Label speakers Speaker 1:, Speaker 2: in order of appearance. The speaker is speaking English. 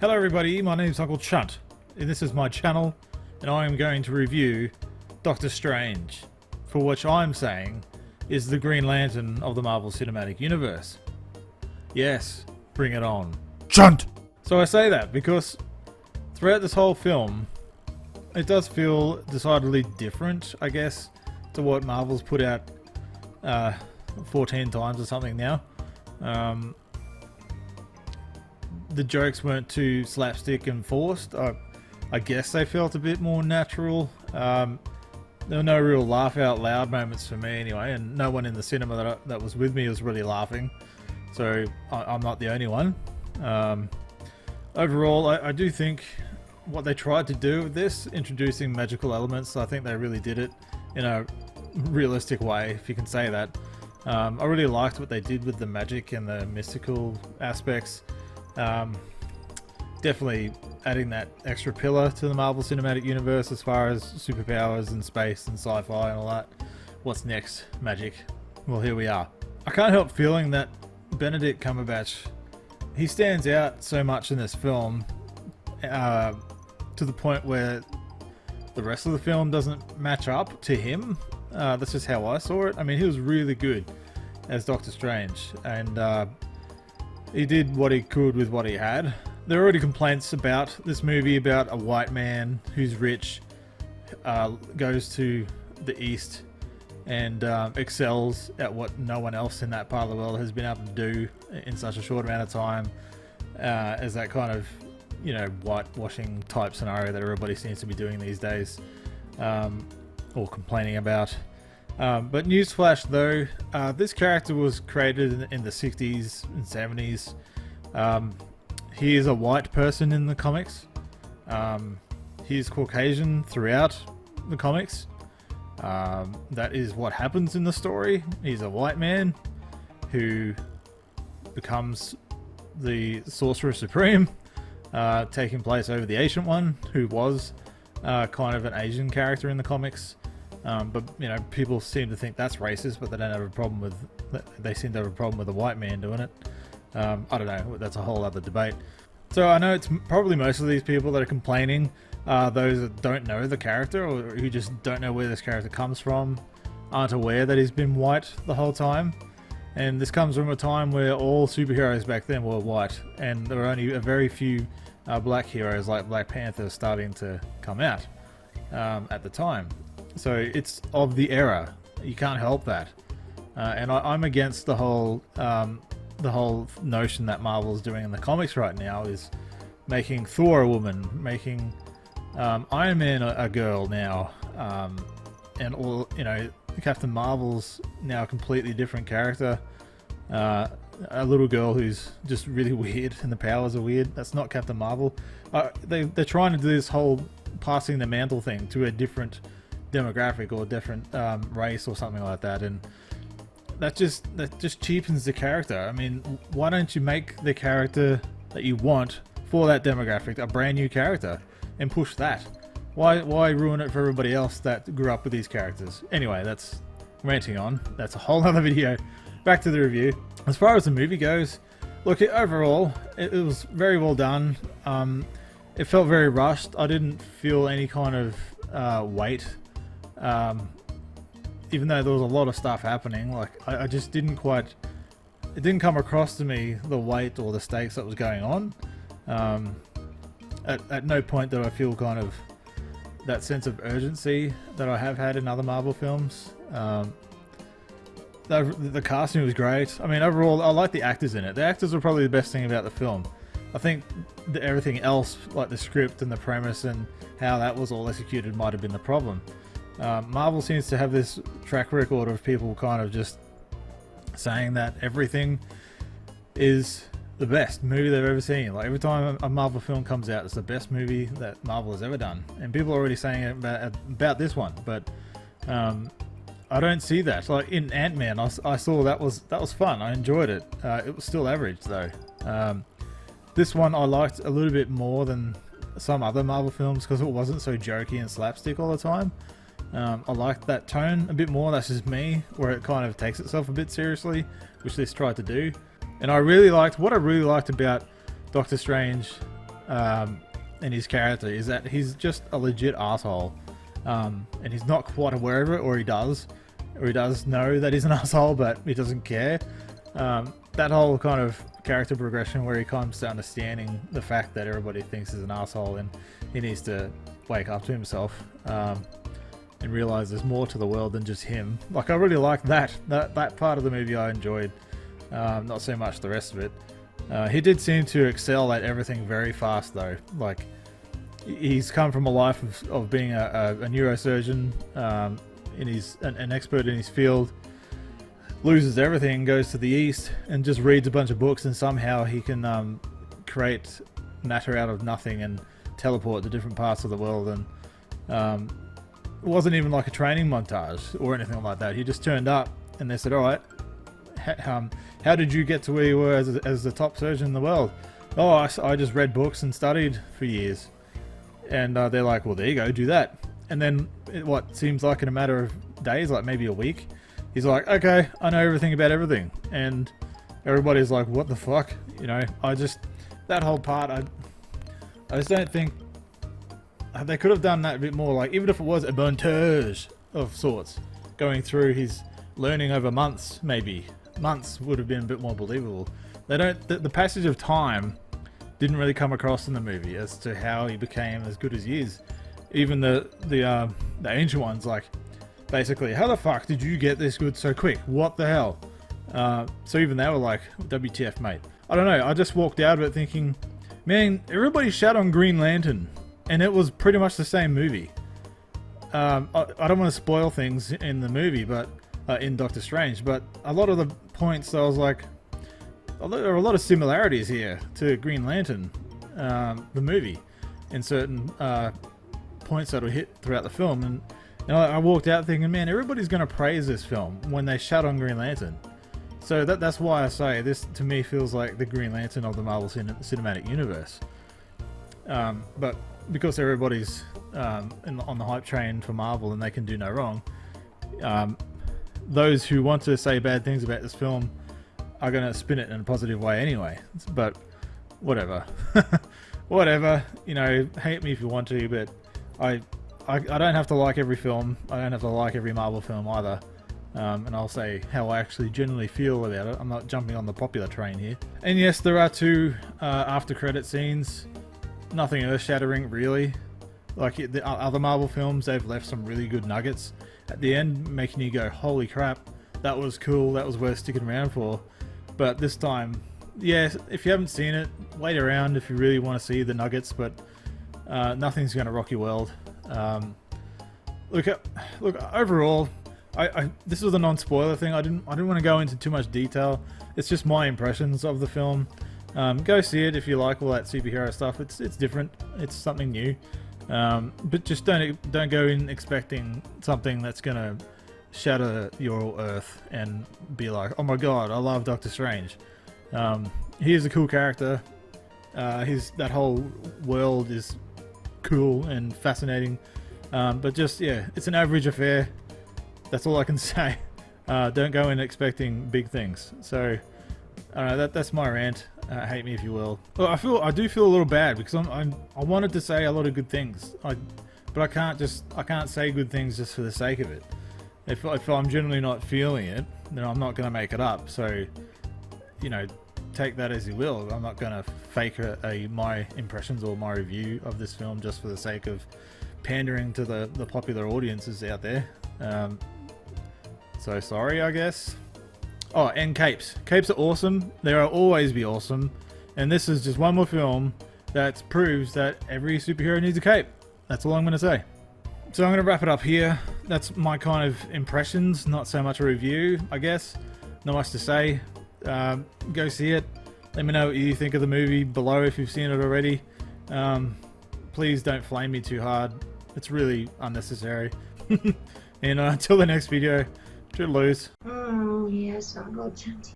Speaker 1: Hello everybody, my name is Uncle Chunt, and this is my channel, and I am going to review Doctor Strange, for which I'm saying is the Green Lantern of the Marvel Cinematic Universe. Yes, bring it on.
Speaker 2: Chunt!
Speaker 1: So I say that because throughout this whole film, it does feel decidedly different, I guess, to what Marvel's put out 14 times or something now. The jokes weren't too slapstick and forced. I guess they felt a bit more natural. There were no real laugh out loud moments for me anyway, and no one in the cinema that was with me was really laughing, so I'm not the only one. Overall, I do think what they tried to do with this, introducing magical elements, I think they really did it in a realistic way, if you can say that. I really liked what they did with the magic and the mystical aspects. Definitely adding that extra pillar to the Marvel Cinematic Universe as far as superpowers and space and sci-fi and all that. What's next? Magic. Well, here we are. I can't help feeling that Benedict Cumberbatch, he stands out so much in this film to the point where the rest of the film doesn't match up to him. That's just how I saw it. I mean, he was really good as Doctor Strange, and he did what he could with what he had. There are already complaints about this movie about a white man who's rich, goes to the East and excels at what no one else in that part of the world has been able to do in such a short amount of time, as that kind of, you know, whitewashing type scenario that everybody seems to be doing these days, or complaining about. But newsflash though, this character was created in the 60s and 70s. He is a white person in the comics. He's Caucasian throughout the comics. That is what happens in the story. He's a white man who becomes the Sorcerer Supreme, taking place over the Ancient One, who was kind of an Asian character in the comics. But you know, people seem to think that's racist, but they don't have a problem with. They seem to have a problem with a white man doing it. I don't know. That's a whole other debate. So I know it's probably most of these people that are complaining, those that don't know the character or who just don't know where this character comes from, aren't aware that he's been white the whole time. And this comes from a time where all superheroes back then were white, and there were only a very few black heroes like Black Panther starting to come out at the time. So it's of the era. You can't help that. And I'm against the whole notion that Marvel's doing in the comics right now is making Thor a woman, making Iron Man a girl now, and all, you know, Captain Marvel's now a completely different character. A little girl who's just really weird and the powers are weird. That's not Captain Marvel. They're trying to do this whole passing the mantle thing to a different demographic or different race or something like that, and that just cheapens the character. I mean, why don't you make the character that you want for that demographic a brand new character and push that? Why ruin it for everybody else that grew up with these characters? Anyway, that's ranting on. That's a whole other video. Back to the review. As far as the movie goes, look, overall it was very well done. It felt very rushed. I didn't feel any kind of weight. Even though there was a lot of stuff happening, like I just didn't quite, it didn't come across to me the weight or the stakes that was going on. At no point did I feel kind of that sense of urgency that I have had in other Marvel films. The casting was great. I mean, overall, I like the actors in it. The actors were probably the best thing about the film. I think everything else, like the script and the premise and how that was all executed, might have been the problem. Marvel seems to have this track record of people kind of just saying that everything is the best movie they've ever seen. Like every time a Marvel film comes out, it's the best movie that Marvel has ever done. And people are already saying it about this one, but I don't see that. Like in Ant-Man, I saw that was fun. I enjoyed it. It was still average though. This one I liked a little bit more than some other Marvel films because it wasn't so jokey and slapstick all the time. I liked that tone a bit more. That's just me, where it kind of takes itself a bit seriously, which this tried to do. And what I really liked about Doctor Strange in his character is that he's just a legit asshole, and he's not quite aware of it, or he does know that he's an asshole, but he doesn't care. That whole kind of character progression where he comes to understanding the fact that everybody thinks he's an asshole and he needs to wake up to himself, and realize there's more to the world than just him. Like, I really like that part of the movie. I enjoyed, not so much the rest of it. He did seem to excel at everything very fast though. Like, he's come from a life of being a neurosurgeon, and he's an expert in his field, loses everything, goes to the east and just reads a bunch of books, and somehow he can create matter out of nothing and teleport to different parts of the world. And it wasn't even like a training montage or anything like that. He just turned up and they said, alright, how did you get to where you were as the top surgeon in the world? Oh, I just read books and studied for years. And they're like, well, there you go, do that. And then what seems like in a matter of days, like maybe a week, he's like, okay, I know everything about everything. And everybody's like, what the fuck? You know, that whole part, I just don't think they could have done that a bit more. Like, even if it was a montage of sorts, going through his learning over months, maybe. Months would have been a bit more believable. They don't, the passage of time didn't really come across in the movie as to how he became as good as he is. Even the ancient ones, like, basically, how the fuck did you get this good so quick? What the hell? So even they were like, WTF, mate. I don't know, I just walked out of it thinking, man, everybody shat on Green Lantern, and it was pretty much the same movie. I don't want to spoil things in the movie, but in Doctor Strange, but a lot of the points I was like, there are a lot of similarities here to Green Lantern, the movie, in certain points that were hit throughout the film. And I walked out thinking, man, everybody's going to praise this film when they shut on Green Lantern. So that's why I say this, to me, feels like the Green Lantern of the Marvel Cinematic Universe. But because everybody's on the hype train for Marvel and they can do no wrong, those who want to say bad things about this film are going to spin it in a positive way anyway. But whatever. Whatever. You know, hate me if you want to, but I don't have to like every film. I don't have to like every Marvel film either. And I'll say how I actually generally feel about it. I'm not jumping on the popular train here. And yes, there are two after credit scenes. Nothing earth-shattering, really. Like the other Marvel films, they've left some really good nuggets at the end, making you go, holy crap, that was cool, that was worth sticking around for. But this time, yeah, if you haven't seen it, wait around if you really want to see the nuggets, but nothing's going to rock your world. Look, overall, this was a non-spoiler thing. I didn't want to go into too much detail. It's just my impressions of the film. Go see it if you like all that superhero stuff. It's different. It's something new. But just don't go in expecting something that's gonna shatter your earth and be like, oh my god, I love Doctor Strange. He is a cool character. That whole world is cool and fascinating. But just, yeah, it's an average affair. That's all I can say. Don't go in expecting big things. So, that's my rant. Hate me if you will. Well, I do feel a little bad because I wanted to say a lot of good things. But I can't say good things just for the sake of it. If I'm generally not feeling it, then I'm not going to make it up. So, you know, take that as you will. I'm not going to fake my impressions or my review of this film just for the sake of pandering to the popular audiences out there. So sorry, I guess. Oh, and capes. Capes are awesome. They'll always be awesome. And this is just one more film that proves that every superhero needs a cape. That's all I'm going to say. So I'm going to wrap it up here. That's my kind of impressions, not so much a review, I guess. Not much to say. Go see it. Let me know what you think of the movie below if you've seen it already. Please don't flame me too hard. It's really unnecessary. And until the next video, toodaloos.
Speaker 2: Oh, yes, Uncle Chunty.